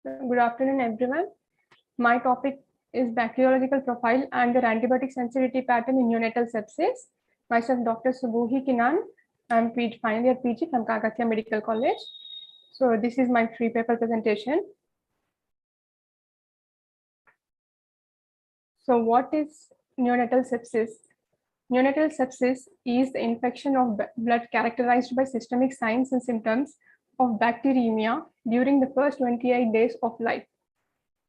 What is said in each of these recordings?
Good afternoon, everyone. My topic is bacteriological profile and their antibiotic sensitivity pattern in neonatal sepsis. Myself, Dr. Subuhi Kinan. I'm final year PG from Kakatiya Medical College. So this is my free paper presentation. So what is neonatal sepsis? Neonatal sepsis is the infection of blood characterized by systemic signs and symptoms of bacteremia during the first 28 days of life.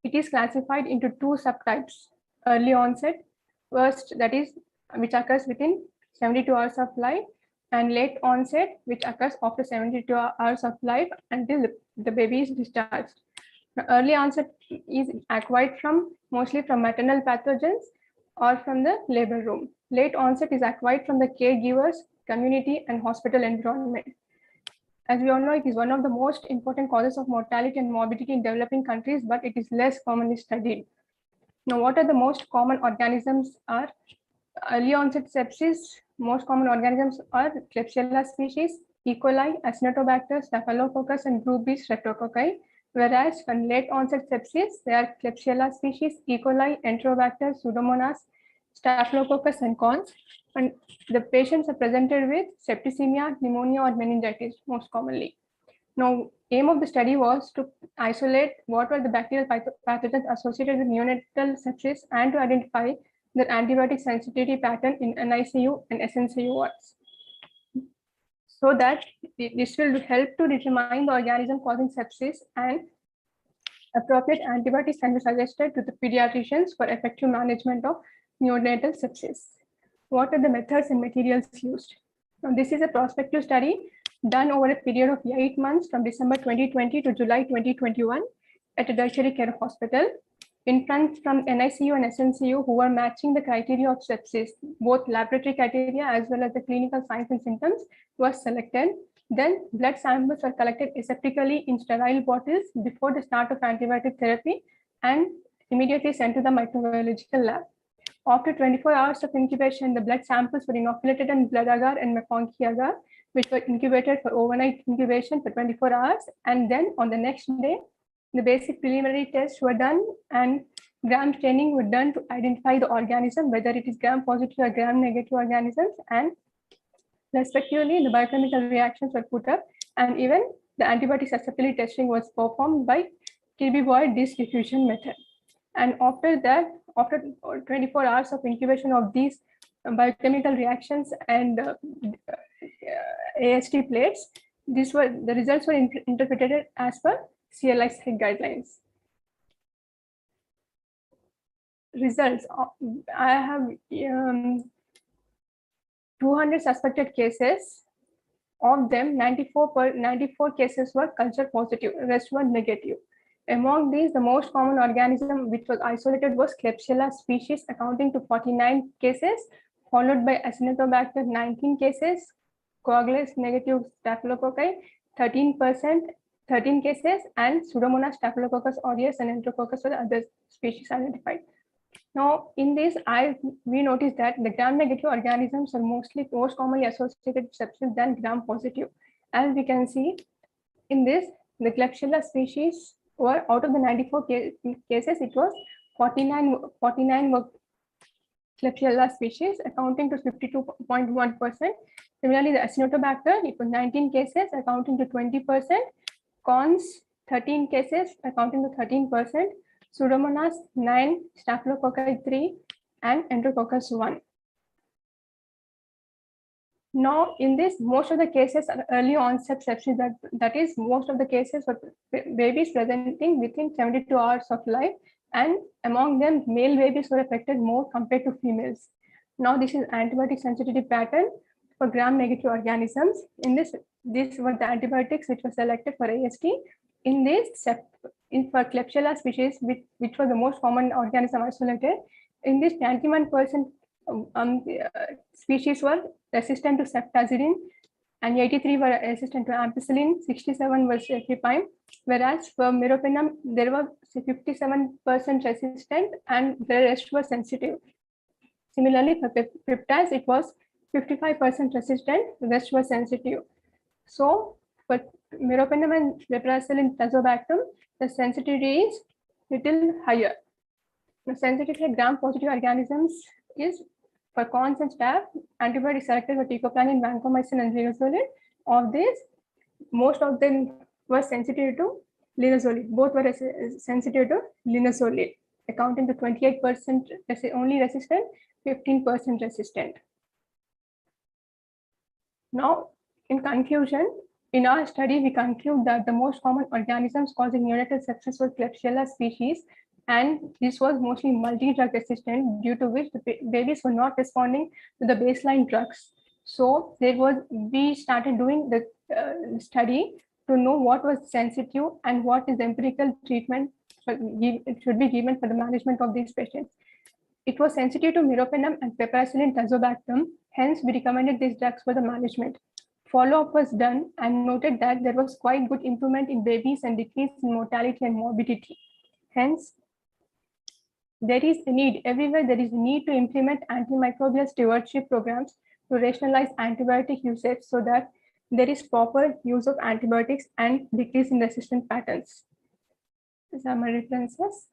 It is classified into two subtypes: early onset, first, that is, which occurs within 72 hours of life, and late onset, which occurs after 72 hours of life until the baby is discharged. Now, early onset is acquired mostly from maternal pathogens or from the labor room. Late onset is acquired from the caregivers, community, and hospital environment. As we all know, it is one of the most important causes of mortality and morbidity in developing countries, but it is less commonly studied. Now, what are the most common organisms are? Early onset sepsis, most common organisms are Klebsiella species, E. coli, Acinetobacter, Staphylococcus, and group B Streptococci. Whereas for late onset sepsis, they are Klebsiella species, E. coli, Enterobacter, Pseudomonas, Staphylococcus, and cons. And the patients are presented with septicemia, pneumonia, or meningitis most commonly. Now, aim of the study was to isolate what were the bacterial pathogens associated with neonatal sepsis and to identify their antibiotic sensitivity pattern in NICU and SNCU wards. So that this will help to determine the organism causing sepsis, and appropriate antibiotics can be suggested to the pediatricians for effective management of neonatal sepsis. What are the methods and materials used? Now, this is a prospective study done over a period of 8 months from December 2020 to July 2021 at a tertiary care hospital. Infants from NICU and SNCU who were matching the criteria of sepsis, both laboratory criteria as well as the clinical signs and symptoms, were selected. Then blood samples were collected aseptically in sterile bottles before the start of antibiotic therapy and immediately sent to the microbiological lab. After 24 hours of incubation, the blood samples were inoculated in blood agar and McConkey agar, which were incubated for overnight incubation for 24 hours. And then on the next day, the basic preliminary tests were done and gram staining were done to identify the organism, whether it is gram positive or gram negative organisms, and respectively, the biochemical reactions were put up, and even the antibiotic susceptibility testing was performed by TB void disk diffusion method. And after that, after 24 hours of incubation of these biochemical reactions and AST plates, the results were interpreted as per CLI site guidelines. Results: I have 200 suspected cases. Of them, 94 cases were culture positive, rest were negative. Among these, the most common organism which was isolated was Klebsiella species, accounting to 49 cases, followed by Acinetobacter 19 cases, Coagulase negative Staphylococci 13 cases, and Pseudomonas, Staphylococcus aureus, and Enterococcus were the other species identified. Now, in this, we noticed that the gram-negative organisms are most commonly associated with sepsis than gram-positive. As we can see in this, the Klebsiella species were out of the 94 cases, it was 49 were Klebsiella species, accounting to 52.1%. Similarly, the Acinetobacter, it was 19 cases, accounting to 20%. Cons, 13 cases, accounting to 13%. Pseudomonas 9, Staphylococci 3, and Enterococcus 1. Now, in this, most of the cases are early onset sepsis. That is, most of the cases were babies presenting within 72 hours of life, and among them, male babies were affected more compared to females. Now, this is antibiotic sensitivity pattern for gram-negative organisms. In this, these were the antibiotics which were selected for AST. In this, for Klebsiella species, which was the most common organism isolated, in this 91% species were resistant to ceftazidime, and 83 were resistant to ampicillin, 67 were cefepime, whereas for meropenem, there were 57% resistant and the rest were sensitive. Similarly, for peptides, it was 55% resistant, the rest were sensitive. So, For meropenem and piperacillin tazobactam, the sensitivity is little higher. The sensitivity of gram-positive organisms is for cons and staph, antibiotic selected for teicoplanin, vancomycin, and linezolid. Of this, most of them were sensitive to linezolid. Both were sensitive to linezolid, accounting to 28% only resistant, 15% resistant. Now, in conclusion, in our study, we conclude that the most common organisms causing neonatal sepsis were Klebsiella species, and this was mostly multi-drug resistant, due to which the babies were not responding to the baseline drugs. So we started doing the study to know what was sensitive and what is the empirical treatment should be given for the management of these patients. It was sensitive to meropenem and piperacillin tazobactam, hence we recommended these drugs for the management. Follow-up was done and noted that there was quite good improvement in babies and decrease in mortality and morbidity. Hence, there is a need, everywhere there is a need to implement antimicrobial stewardship programs to rationalize antibiotic usage so that there is proper use of antibiotics and decrease in resistant patterns. These are my references.